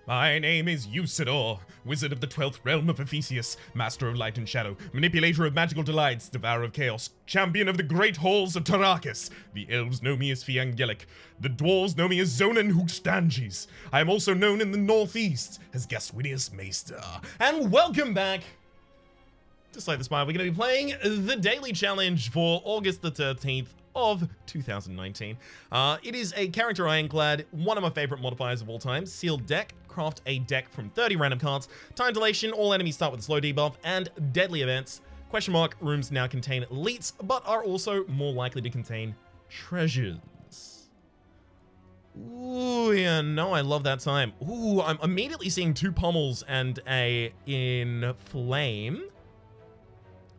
My name is Usador, wizard of the 12th realm of Ephesius, master of light and shadow, manipulator of magical delights, devourer of chaos, champion of the great halls of Tarakis. The elves know me as Fiangelic. The dwarves know me as Zonan Hookstanges. I am also known in the northeast as Gaswinius Maester. And welcome back to Slay the Spire. We're going to be playing the daily challenge for August the 13th of 2019. It is a character ironclad, one of my favorite modifiers of all time. Sealed deck. Craft a deck from 30 random cards. Time dilation, all enemies start with a slow debuff, and deadly events. Question mark, rooms now contain elites, but are also more likely to contain treasures. Ooh, yeah, no, I love that time. Ooh, I'm immediately seeing 2 pommels and a inflame.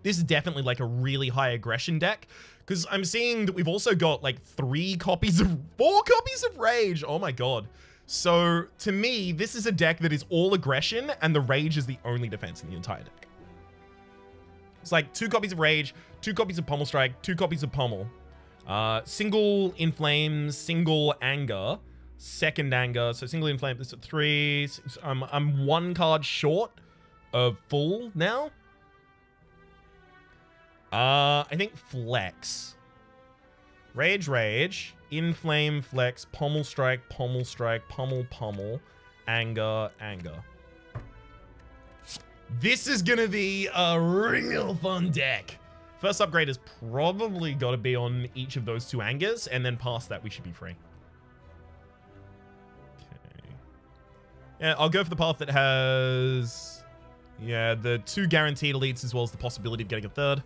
This is definitely like a really high aggression deck, because I'm seeing that we've also got like 4 copies of rage. Oh my god. So to me, this is a deck that is all aggression and the rage is the only defense in the entire deck. It's like 2 copies of rage, 2 copies of pommel strike, 2 copies of pommel, single inflame, single anger, second anger. So single inflame, this is 3. I'm 1 card short of full now. I think flex. Rage, inflame, flex, pommel strike, pommel, pommel, anger. This is gonna be a real fun deck. First upgrade has probably got to be on each of those 2 angers, and then past that we should be free. Okay. Yeah, I'll go for the path that has, yeah, the 2 guaranteed elites as well as the possibility of getting a 3rd.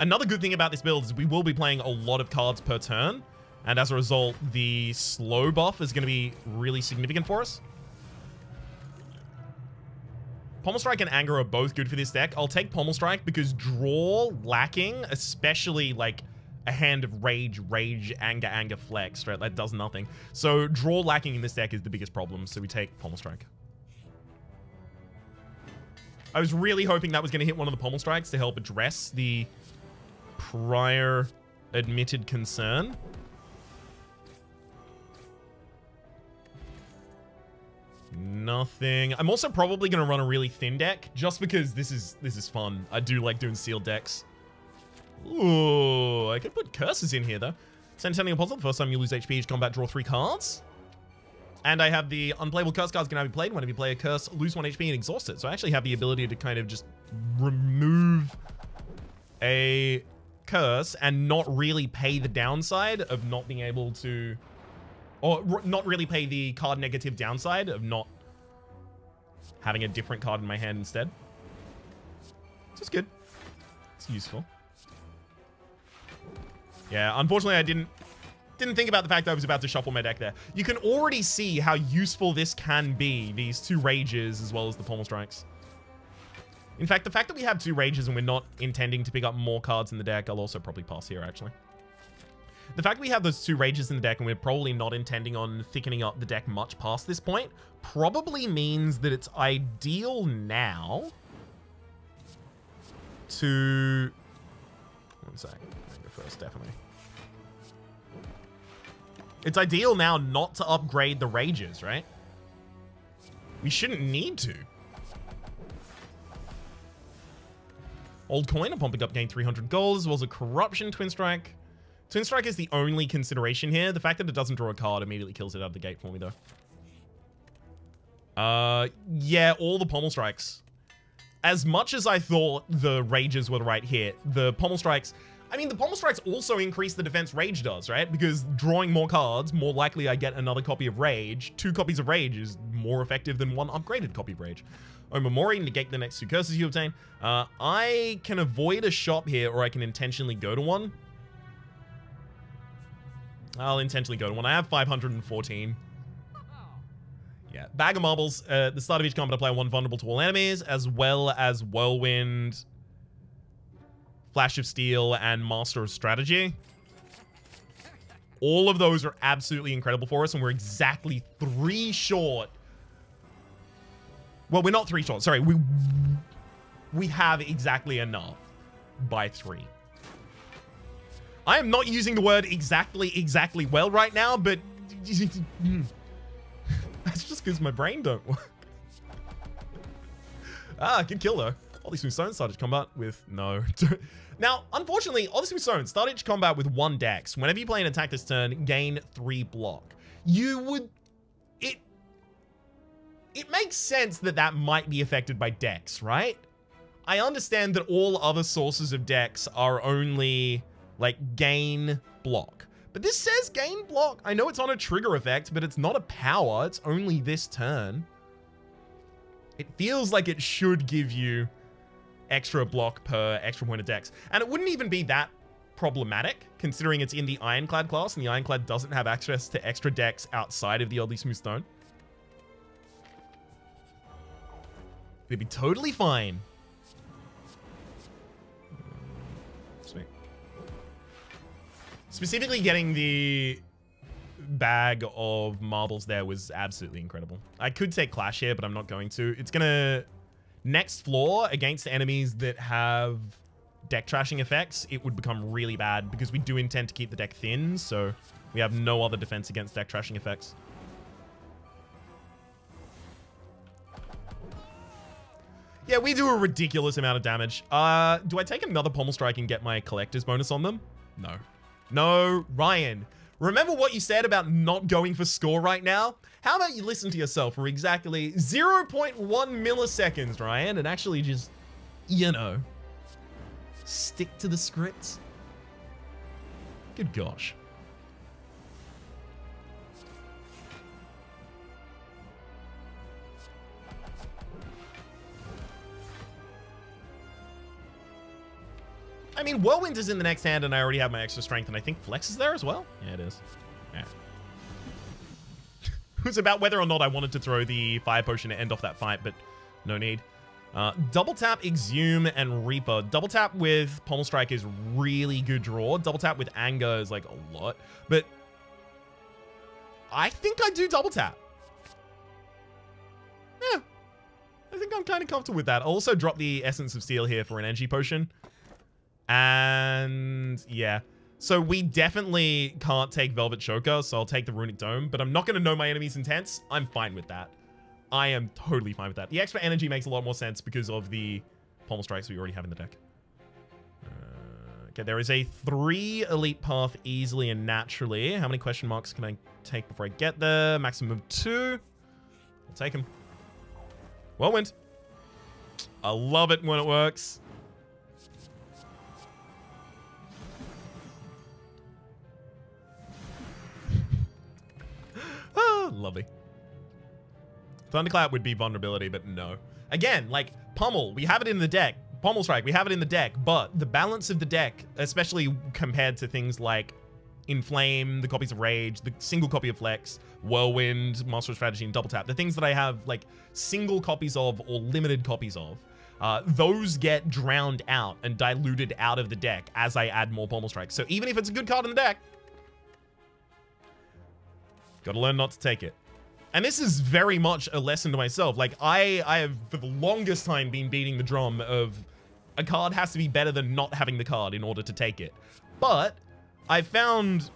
Another good thing about this build is we will be playing a lot of cards per turn, and as a result, the slow buff is going to be really significant for us. Pommel Strike and Anger are both good for this deck. I'll take Pommel Strike because draw lacking, especially like a hand of rage, anger, flex, right? That does nothing. So draw lacking in this deck is the biggest problem, so we take Pommel Strike. I was really hoping that was going to hit one of the Pommel Strikes to help address the prior admitted concern. Nothing. I'm also probably going to run a really thin deck just because this is fun. I do like doing sealed decks. Ooh, I could put curses in here though. Centennial Puzzle, the first time you lose HP each combat, draw 3 cards. And I have the unplayable curse cards can now be played. Whenever you play a curse, lose 1 HP and exhaust it. So I actually have the ability to kind of just remove a curse and not really pay the downside of not being able to, or not really pay the card negative downside of not having a different card in my hand instead. So it's good. It's useful. Yeah, unfortunately I didn't think about the fact that I was about to shuffle my deck there. You can already see how useful this can be, these 2 rages as well as the pommel strikes. In fact, the fact that we have 2 rages and we're not intending to pick up more cards in the deck, I'll also probably pass here, actually. The fact that we have those 2 rages in the deck and we're probably not intending on thickening up the deck much past this point probably means that it's ideal now to... One sec. I'll go first, definitely. It's ideal now not to upgrade the rages, right? We shouldn't need to. Old coin, I'm pumping up, gain 300 gold, as well as a corruption Twin Strike. Twin Strike is the only consideration here. The fact that it doesn't draw a card immediately kills it out of the gate for me, though. Yeah, all the pommel strikes. As much as I thought the rages were the right hit, the pommel strikes... I mean, the pommel strikes also increase the defense rage does, right? Because drawing more cards, more likely I get another copy of rage. 2 copies of rage is more effective than 1 upgraded copy of rage. Omamori, negate the next 2 curses you obtain. I can avoid a shop here, or I can intentionally go to one. I'll intentionally go to one. I have 514. Yeah, bag of marbles. At the start of each combat, I play 1 vulnerable to all enemies, as well as Whirlwind, Flash of Steel, and Master of Strategy. All of those are absolutely incredible for us, and we're exactly 3 short. Well, we're not 3 short. Sorry, we have exactly enough by 3. I am not using the word exactly well right now, but That's just because my brain don't work. Ah, good kill though. Oddly Smooth Stone started combat with no. Now, unfortunately, Oddly Smooth Stone started combat with 1 dex. Whenever you play an attack this turn, gain 3 block. You would... It makes sense that that might be affected by dex, right? I understand that all other sources of dex are only, like, gain block. But this says gain block. I know it's on a trigger effect, but it's not a power. It's only this turn. It feels like it should give you extra block per extra point of dex. And it wouldn't even be that problematic, considering it's in the Ironclad class, and the Ironclad doesn't have access to extra dex outside of the Oddly Smooth Stone. It'd be totally fine. Sweet. Specifically getting the bag of marbles there was absolutely incredible. I could take Clash here, but I'm not going to. It's gonna... Next floor, against enemies that have deck trashing effects, it would become really bad because we do intend to keep the deck thin, so we have no other defense against deck trashing effects. Yeah, we do a ridiculous amount of damage. Do I take another Pommel Strike and get my Collector's bonus on them? No. No, Ryan. Remember what you said about not going for score right now? How about you listen to yourself for exactly 0.1 milliseconds, Ryan, and actually just, you know, stick to the script? Good gosh. I mean, Whirlwind is in the next hand, and I already have my extra strength, and I think Flex is there as well? Yeah, it is. Yeah. It was about whether or not I wanted to throw the Fire Potion to end off that fight, but no need. Double tap, Exhume, and Reaper. Double tap with Pommel Strike is really good draw. Double tap with Anger is like a lot, but I think I do double tap. Yeah, I think I'm kind of comfortable with that. I'll also drop the Essence of Steel here for an Energy Potion. And yeah, so we definitely can't take Velvet Choker, so I'll take the Runic Dome, but I'm not going to know my enemy's intents. I'm fine with that. I am totally fine with that. The extra energy makes a lot more sense because of the Pommel Strikes we already have in the deck. Okay, there is a 3 elite path easily and naturally. How many question marks can I take before I get there? Maximum of 2. I'll take him. Whirlwind. I love it when it works. Ah, lovely. Thunderclap would be vulnerability, but no. Again, like, Pummel, we have it in the deck. Pommel Strike, we have it in the deck, but the balance of the deck, especially compared to things like Inflame, the copies of Rage, the single copy of Flex, Whirlwind, Master of Strategy, and Double Tap, the things that I have, like, single copies of or limited copies of, those get drowned out and diluted out of the deck as I add more Pommel Strike. So even if it's a good card in the deck, gotta learn not to take it. And this is very much a lesson to myself. Like, I have, for the longest time, been beating the drum of a card has to be better than not having the card in order to take it. But I found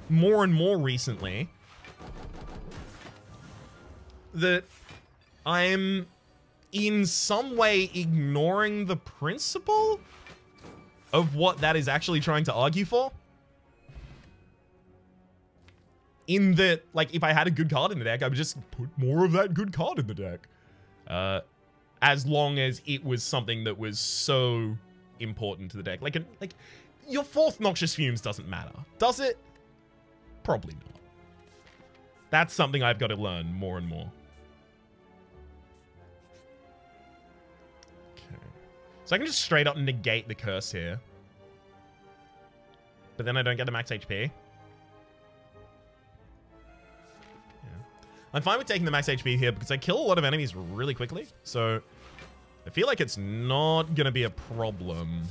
more and more recently that I'm in some way ignoring the principle of what that is actually trying to argue for. In that, like, if I had a good card in the deck, I would just put more of that good card in the deck. As long as it was something that was so important to the deck. Like, your 4th Noxious Fumes doesn't matter. Does it? Probably not. That's something I've got to learn more and more. Okay. So I can just straight up negate the curse here. But then I don't get the max HP. I'm fine with taking the max HP here because I kill a lot of enemies really quickly. So I feel like it's not going to be a problem.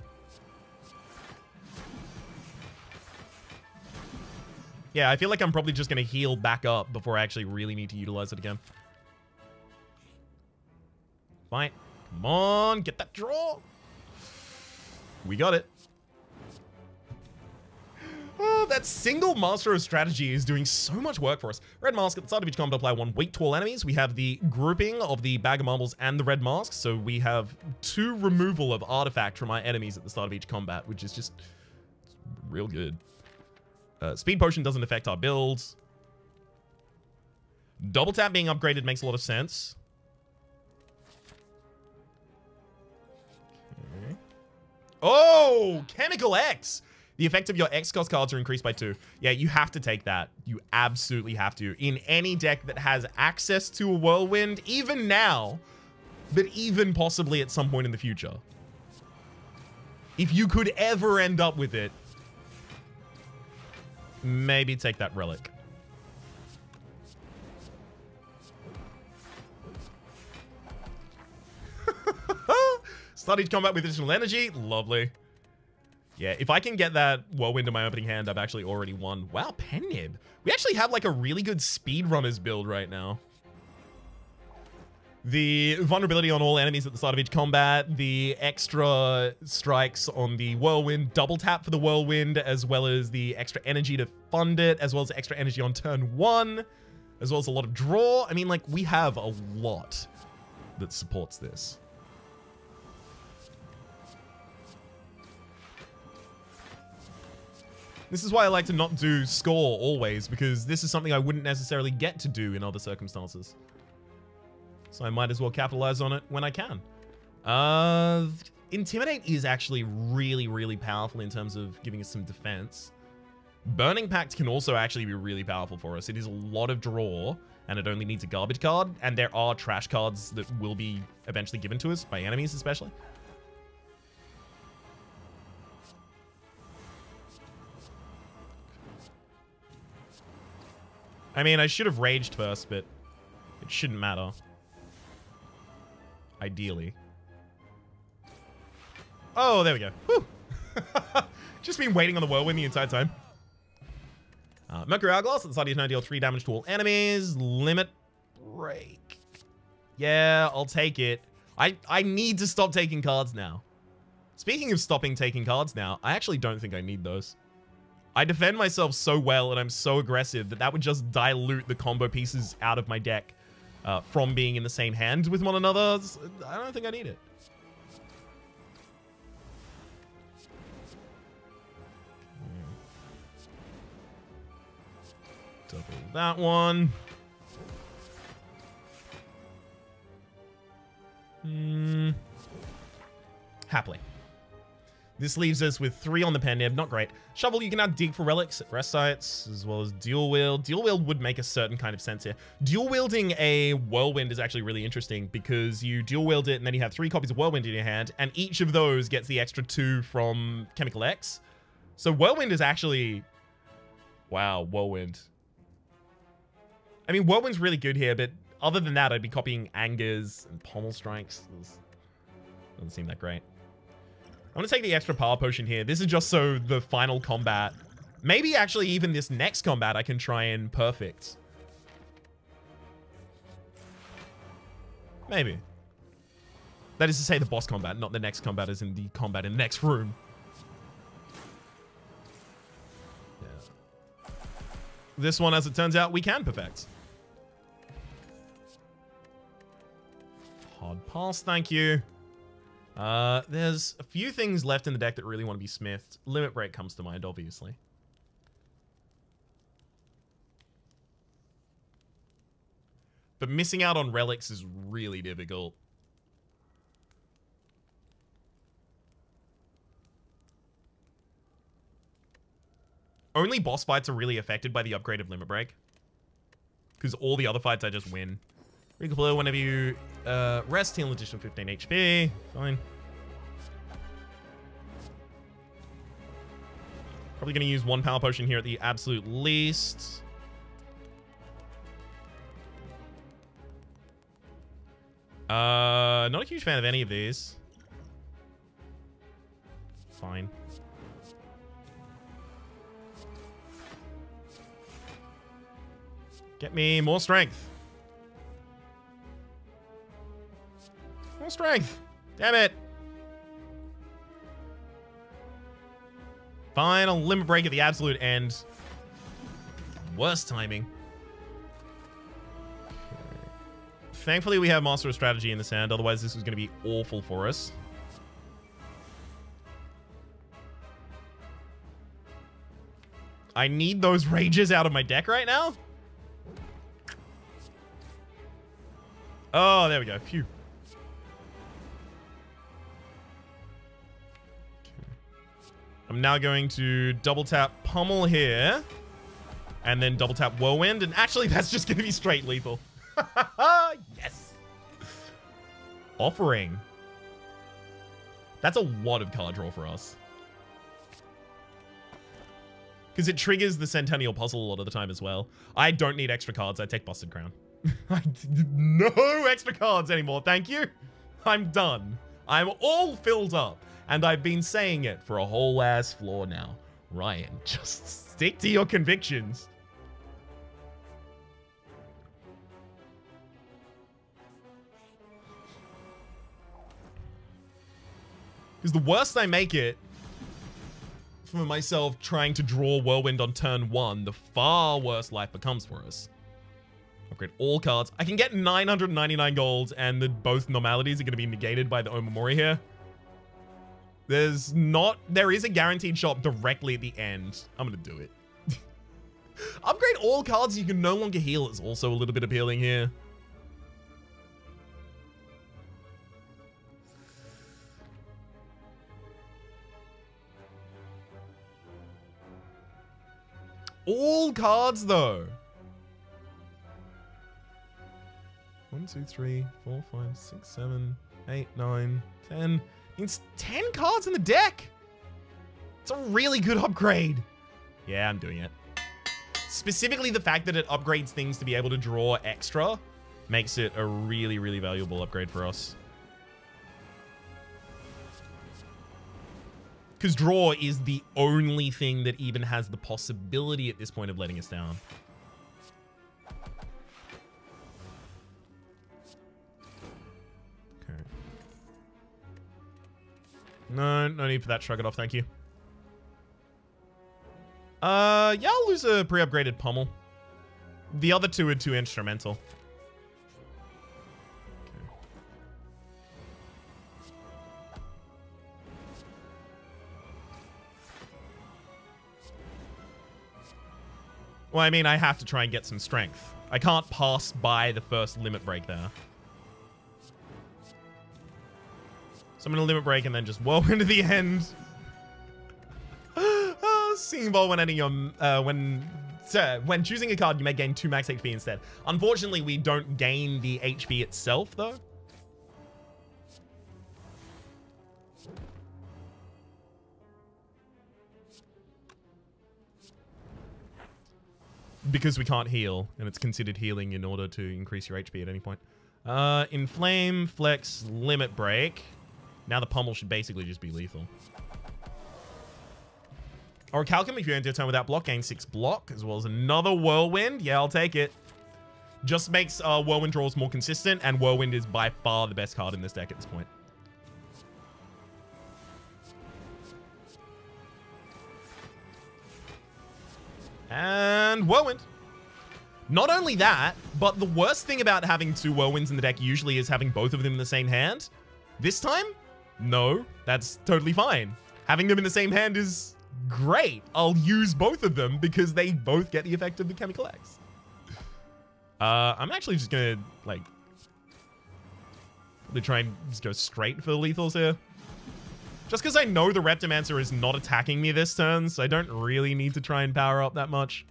Yeah, I feel like I'm probably just going to heal back up before I actually really need to utilize it again. Fine. Come on, get that draw. We got it. Oh, that single Master of Strategy is doing so much work for us. Red Mask, at the start of each combat, apply 1 weak to all enemies. We have the grouping of the Bag of Marbles and the Red Mask, so we have 2 removal of artifact from our enemies at the start of each combat, which is just real good. Speed Potion doesn't affect our builds. Double Tap being upgraded makes a lot of sense. Okay. Oh, Chemical X! The effect of your X cost cards are increased by 2. Yeah, you have to take that. You absolutely have to. In any deck that has access to a Whirlwind, even now, but even possibly at some point in the future. If you could ever end up with it, maybe take that Relic. Start each combat with additional energy. Lovely. Yeah, if I can get that Whirlwind in my opening hand, I've actually already won. Wow, Pen Nib. We actually have like a really good speedrunners build right now. The vulnerability on all enemies at the start of each combat, the extra strikes on the Whirlwind, double tap for the Whirlwind, as well as the extra energy to fund it, as well as extra energy on turn 1, as well as a lot of draw. I mean, like, we have a lot that supports this. This is why I like to not do score always, because this is something I wouldn't necessarily get to do in other circumstances. So I might as well capitalize on it when I can. Intimidate is actually really, really powerful in terms of giving us some defense. Burning Pact can also actually be really powerful for us. It is a lot of draw, and it only needs a garbage card, and there are trash cards that will be eventually given to us, by enemies especially. I mean, I should have raged first, but it shouldn't matter. Ideally. Oh, there we go. Whew. Just been waiting on the Whirlwind the entire time. Mercury Hourglass at the start of each turn, deal 3 damage to all enemies. Limit Break. Yeah, I'll take it. I need to stop taking cards now. Speaking of stopping taking cards now, I actually don't think I need those. I defend myself so well and I'm so aggressive that would just dilute the combo pieces out of my deck from being in the same hand with one another. I don't think I need it. Double that one. Happily. This leaves us with 3 on the Pen Nib. Not great. Shovel, you can now dig for relics at rest sites, as well as dual wield. Dual wield would make a certain kind of sense here. Dual wielding a Whirlwind is actually really interesting because you dual wield it and then you have 3 copies of Whirlwind in your hand, and each of those gets the extra 2 from Chemical X. So Whirlwind is actually... Wow, Whirlwind. I mean, Whirlwind's really good here, but other than that, I'd be copying Angers and Pommel Strikes. Doesn't seem that great. I'm going to take the extra power potion here. This is just so the final combat, maybe actually even this next combat, I can try and perfect. Maybe. That is to say the boss combat, not the next combat as in the combat in the next room. Yeah. This one, as it turns out, we can perfect. Hard pass, thank you. There's a few things left in the deck that really want to be smithed. Limit Break comes to mind, obviously. But missing out on relics is really difficult. Only boss fights are really affected by the upgrade of Limit Break. Because all the other fights I just win. Recall whenever you rest, heal an additional 15 HP. Fine. Probably going to use 1 power potion here at the absolute least. Not a huge fan of any of these. Fine. Get me more strength. More strength. Damn it. Final limit break at the absolute end. Worst timing. Thankfully, we have Master of Strategy in this hand. Otherwise, this was going to be awful for us. I need those rages out of my deck right now. Oh, there we go. Phew. Okay. I'm now going to double tap Pummel here. And then double tap Whirlwind. And actually, that's just going to be straight lethal. Yes. Offering. That's a lot of card draw for us. Because it triggers the Centennial Puzzle a lot of the time as well. I don't need extra cards. I take Busted Crown. No extra cards anymore. Thank you. I'm done. I'm all filled up. And I've been saying it for a whole ass floor now. Ryan, just stick to your convictions. Because the worse I make it for myself trying to draw Whirlwind on turn 1, the far worse life becomes for us. Upgrade all cards. I can get 999 gold, and both normalities are going to be negated by the Omamori here. There is a guaranteed shot directly at the end. I'm going to do it. Upgrade all cards you can no longer heal is also a little bit appealing here. All cards, though. 1, 2, 3, 4, 5, 6, 7, 8, 9, 10. It's 10 cards in the deck. It's a really good upgrade. Yeah, I'm doing it. Specifically, the fact that it upgrades things to be able to draw extra makes it a really, really valuable upgrade for us. Because draw is the only thing that even has the possibility at this point of letting us down. Okay. No need for that. Shrug it off, thank you. Yeah, I'll lose a pre-upgraded Pummel. The other two are too instrumental. Well, I mean, I have to try and get some strength. I can't pass by the first limit break there. So I'm going to limit break and then just Whirlwind to the end. Singing Bowl when ending your... when choosing a card, you may gain 2 max HP instead. Unfortunately, we don't gain the HP itself, though. Because we can't heal, and it's considered healing in order to increase your HP at any point. Inflame, Flex, Limit Break. Now the Pummel should basically just be lethal. Orichalcum, if you enter your turn without block, gain 6 block, as well as another Whirlwind. Yeah, I'll take it. Just makes Whirlwind draws more consistent, and Whirlwind is by far the best card in this deck at this point. And Whirlwind. Not only that, but the worst thing about having 2 Whirlwinds in the deck usually is having both of them in the same hand. This time, no, that's totally fine. Having them in the same hand is great. I'll use both of them because they both get the effect of the Chemical X. I'm actually just gonna, like, try and just go straight for the lethals here. Just because I know the Reptomancer is not attacking me this turn, so I don't really need to try and power up that much.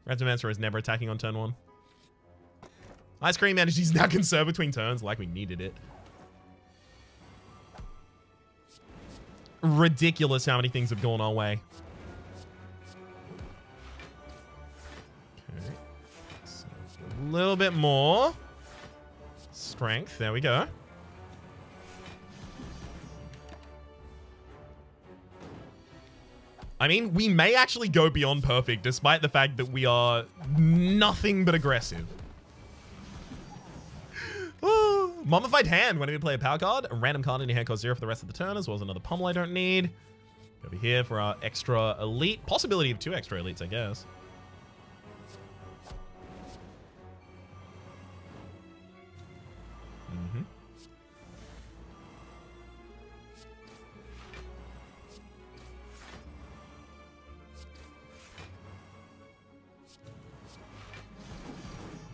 Reptomancer is never attacking on turn 1. Ice Cream Energy's now conserved between turns like we needed it. Ridiculous how many things have gone our way. Okay. So a little bit more strength. There we go. I mean, we may actually go beyond perfect, despite the fact that we are nothing but aggressive. Mummified Hand. Whenever you play a power card, a random card in your hand costs 0 for the rest of the turn, as well as another Pummel I don't need. Over here for our extra elite. Possibility of 2 extra elites, I guess.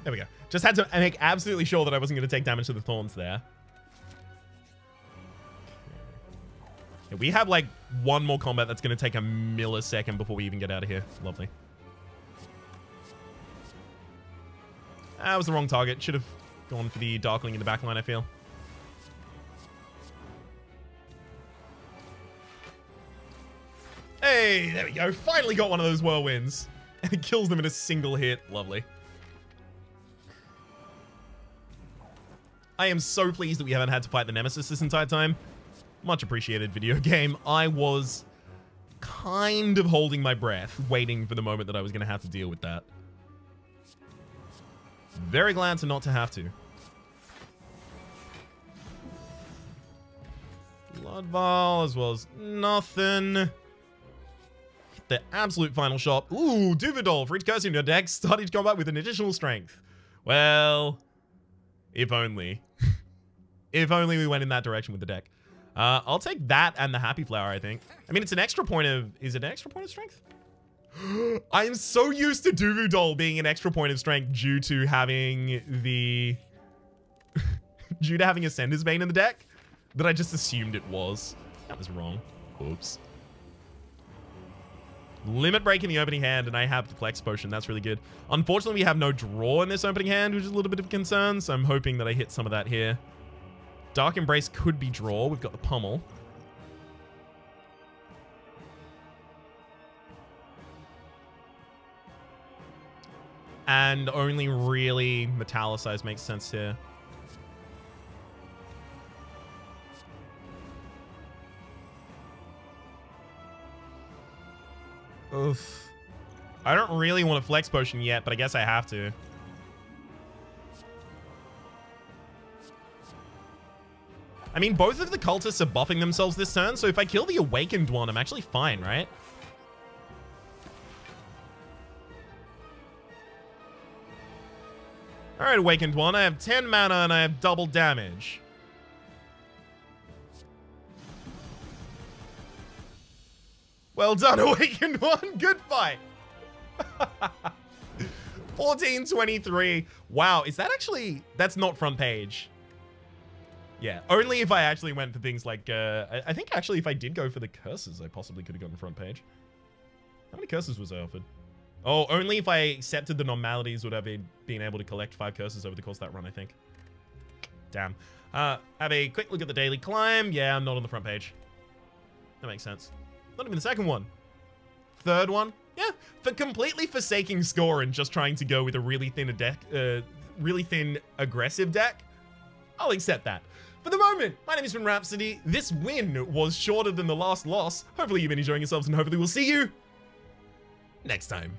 There we go. Just had to make absolutely sure that I wasn't going to take damage to the thorns there. Yeah, we have like one more combat that's going to take a millisecond before we even get out of here. Lovely. That was the wrong target. Should have gone for the Darkling in the backline, I feel. Hey, there we go. Finally got one of those whirlwinds. And it kills them in a single hit. Lovely. I am so pleased that we haven't had to fight the Nemesis this entire time. Much appreciated, video game. I was kind of holding my breath, waiting for the moment that I was going to have to deal with that. Very glad to not to have to. Blood Vial as well as nothing. The absolute final shot. Ooh, Duvidol. For each curse in your deck, start each combat with an additional strength. Well, if only. If only we went in that direction with the deck. I'll take that and the Happy Flower, I think. I mean, it's an extra point of... Is it an extra point of strength? I am so used to Duvidol being an extra point of strength due to having the... due to having Ascender's Bane in the deck that I just assumed it was. That was wrong. Oops. Limit Break in the opening hand, and I have the Flex Potion. That's really good. Unfortunately, we have no draw in this opening hand, which is a little bit of a concern, so I'm hoping that I hit some of that here. Dark Embrace could be draw. We've got the Pummel. And only really Metallicize makes sense here. Oof. I don't really want a Flex Potion yet, but I guess I have to. I mean, both of the cultists are buffing themselves this turn, so if I kill the Awakened one, I'm actually fine, right? Alright, Awakened one. I have 10 mana and I have double damage. Well done, Awakened one. Good fight. 1423. Wow, is that actually... That's not front page. Yeah, only if I actually went for things like... I think actually if I did go for the curses, I possibly could have gotten front page. How many curses was I offered? Oh, only if I accepted the normalities would I have been able to collect 5 curses over the course of that run, I think. Damn. Have a quick look at the daily climb. Yeah, I'm not on the front page. That makes sense. Not even the second one. Third one? Yeah, for completely forsaking score and just trying to go with a really thin really thin aggressive deck, I'll accept that. For the moment, my name has been Rhapsody. This win was shorter than the last loss. Hopefully you've been enjoying yourselves and hopefully we'll see you next time.